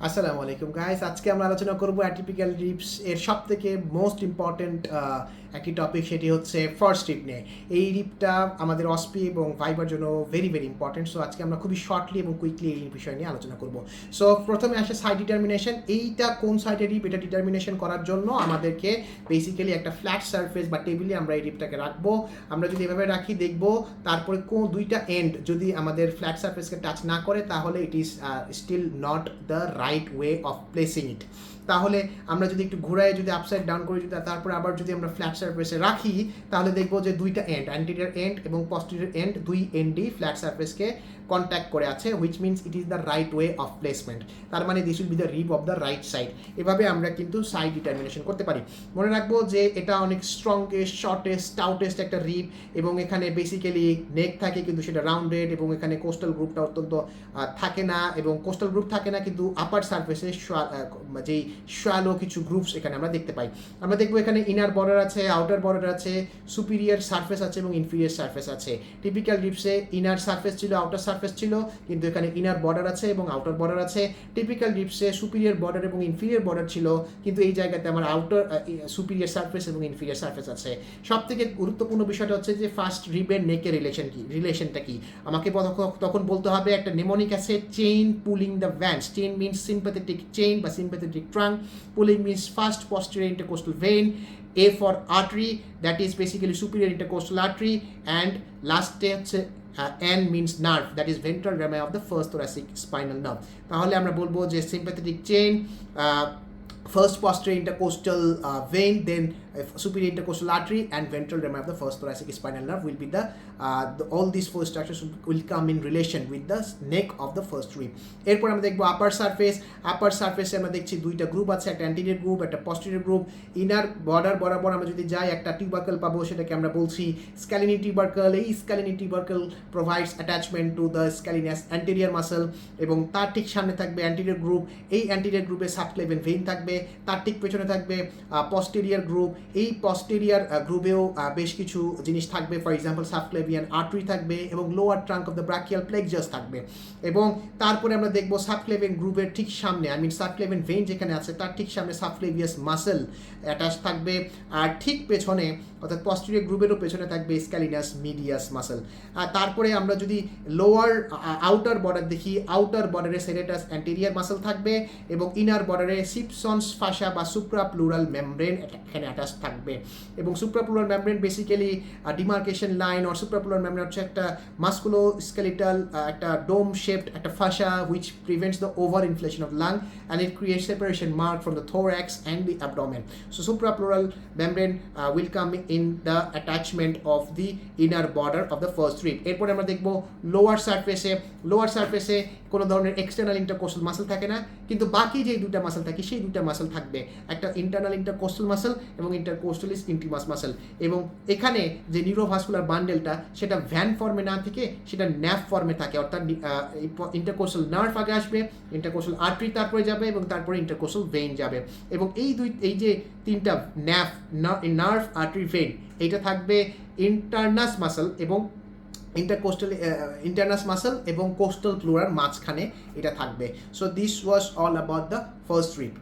আসসালামু আলাইকুম গাইস, আজকে আমরা আলোচনা করব অ্যাটিপিক্যাল রিবস এর সবথেকে মোস্ট ইম্পর্ট্যান্ট একটি টপিক, সেটি হচ্ছে ফার্স্ট রিব নিয়ে। এই রিবটা আমাদের অসপি এবং ভাইবার জন্য ভেরি ভেরি ইম্পর্ট্যান্ট। সো আজকে আমরা খুবই শর্টলি এবং কুইকলি এই বিষয় নিয়ে আলোচনা করব। সো প্রথমে আসে সাইড ডিটারমিনেশন। এইটা কোন সাইডের রিব এটা ডিটারমিনেশন করার জন্য আমাদেরকে বেসিক্যালি একটা ফ্ল্যাট সারফেস বা টেবিলে আমরা এই রিবটাকে রাখবো। আমরা যদি এভাবে রাখি দেখব, তারপরে দুইটা এন্ড যদি আমাদের ফ্ল্যাট সারফেসকে টাচ না করে তাহলে it is still not the right way of placing it. তাহলে আমরা যদি একটু ঘুরায় যদি আপসাইড ডাউন করি, যদি তারপরে আবার যদি আমরা ফ্ল্যাট সারফেসে রাখি, তাহলে দেখবো যে দুইটা এন্ড, অ্যান্টিরিয়র এন্ড এবং পস্টেরিয়র এন্ড, দুই এন্ডই ফ্ল্যাট সারফেসকে কন্ট্যাক্ট করে আছে, which means it is the right way of placement. তার মানে this will be the rib of the right side. এভাবে আমরা কিন্তু সাইড ডিটারমিনেশন করতে পারি। মনে রাখবো যে এটা অনেক স্ট্রংগেস্ট, শর্টেস্ট, স্টাউটেস্ট একটা রিব, এবং এখানে বেসিক্যালি নেক থাকে কিন্তু সেটা রাউন্ডেড, এবং এখানে কোস্টাল গ্রুপটা অত্যন্ত থাকে না, এবং কোস্টাল গ্রুপ থাকে না কিন্তু আপার সারফেসে যেই শ্যালো কিছু গ্রুপস এখানে আমরা দেখতে পাই। আমরা দেখবো এখানে ইনার বর্ডার আছে, আউটার বর্ডার আছে, সুপিরিয়র সারফেস আছে এবং ইনফিরিয়র সারফেস আছে। টিপিক্যাল রিবসে ইনার সারফেস ছিল, আউটার সারফেস ছিল, কিন্তু এখানে ইনার বর্ডার আছে এবং আউটার বর্ডার আছে। টিপিক্যাল রিবসে সুপিরিয়র বর্ডার এবং ইনফিরিয়র বর্ডার ছিল, কিন্তু এই জায়গাতে আমার আউটার সুপিরিয়র সারফেস এবং ইনফিরিয়র সারফেস আছে। সব থেকে গুরুত্বপূর্ণ বিষয়টা হচ্ছে যে ফার্স্ট রিবের নেকের রিলেশনটা কি আমাকে তখন বলতে হবে। একটা নেমোনিক আছে, chain pulling the vans. Chain means sympathetic chain বা sympathetic trunk, pulling means first posterior intercostal vein, A for artery, that is basically superior intercostal artery, and last step N means nerve, that is ventral rami of the first thoracic spinal nerve. তাহলে আমরা বলবো যে sympathetic chain, first posterior intercostal vein, then superior intercostal artery and ventral rami of the first thoracic spinal nerve will be all these four structures will come in relation with the neck of the first rib. এরপর আমরা দেখবো আপার surface. আপার সারফেসে আমরা দেখছি দুইটা group আছে, একটা anterior group, একটা পস্টেরিয়র গ্রুপ। ইনার বর্ডার বরাবর আমরা যদি যাই একটা টিউবার্কেল পাবো, সেটাকে আমরা বলছি স্ক্যালিনি টিউবার্কেল। এই scalene tubercle provides attachment to the scalenus anterior muscle, এবং তার ঠিক সামনে থাকবে অ্যান্টিরিয়র গ্রুপ। এই অ্যান্টিরিয়র গ্রুপে সাবক্লেভিয়ান ভেইন থাকবে, তার ঠিক পেছনে থাকবে পস্টেরিয়র গ্রুপ। এই পস্টেরিয়র গ্রুপেও বেশ কিছু জিনিস থাকবে, ফর এক্সাম্পল সাবক্লেভিয়ান আর্টারি থাকবে এবং lower trunk of the brachial plexus থাকবে। এবং তারপরে আমরা দেখবো সাবক্লেভিয়ান গ্রুপের ঠিক সামনে, আই মিন সাবক্লেভিয়ান ভেইন যেখানে আছে তার ঠিক সামনে সাবক্লেভিয়াস মাসল অ্যাটাচ থাকবে, আর ঠিক পেছনে অর্থাৎ পস্টেরিয়র গ্রুপেরও পেছনে থাকবে স্ক্যালিনাস মিডিয়াস মাসল। আর তারপরে আমরা যদি লোয়ার আউটার বর্ডার দেখি, আউটার বর্ডারে সেরেটাস অ্যান্টেরিয়র মাসল থাকবে, এবং ইনার বর্ডারে সিপসনস ফাসা বা সুপ্রাপ্লুরাল মেমব্রেন এখানে অ্যাটাচ থাকবে। এবং সুপ্রাপ্লুরাল মেমব্রেন বেসিক্যালি ডিমার্কেশন লাইন, আর সুপ্রাপ্লুরাল মেমব্রেন হচ্ছে একটা মাস্কুলো স্কেলিটাল একটা ডোম শেপড একটা ফাসা which prevents the over inflation of lung and it creates separation mark from the thorax and the abdomen. So suprapleural membrane will come in the attachment of the inner border of the first rib. এরপর আমরা দেখব lower সারফেসে কোনো ধরনের external intercostal muscle থাকে না, কিন্তু বাকি যে দুটো মাসল থাকে সেই দুটো মাসল থাকবে, একটা ইন্টারনাল ইন্টারকোস্টাল মাসল এবং ইন্টারকোস্টালিস ইন্টিমাস মাসল। এবং এখানে যে নিউরোভাস্কুলার বান্ডেলটা সেটা ভ্যান ফর্মে না থেকে সেটা ন্যাভ ফর্মে থাকে, অর্থাৎ ইন্টারকোস্টাল নার্ভ আগে আসবে, ইন্টারকোস্টাল আর্টারি তারপরে যাবে, এবং তারপরে ইন্টারকোস্টাল ভেইন যাবে। এবং এই যে তিনটা নার্ভ আর্টারি ভেইন, এইটা থাকবে ইন্টারনাস মাসল এবং ইন্টারনাস মাসল এবং কোস্টাল প্লুরার মাঝখানে এটা থাকবে। So this was all about the first rib.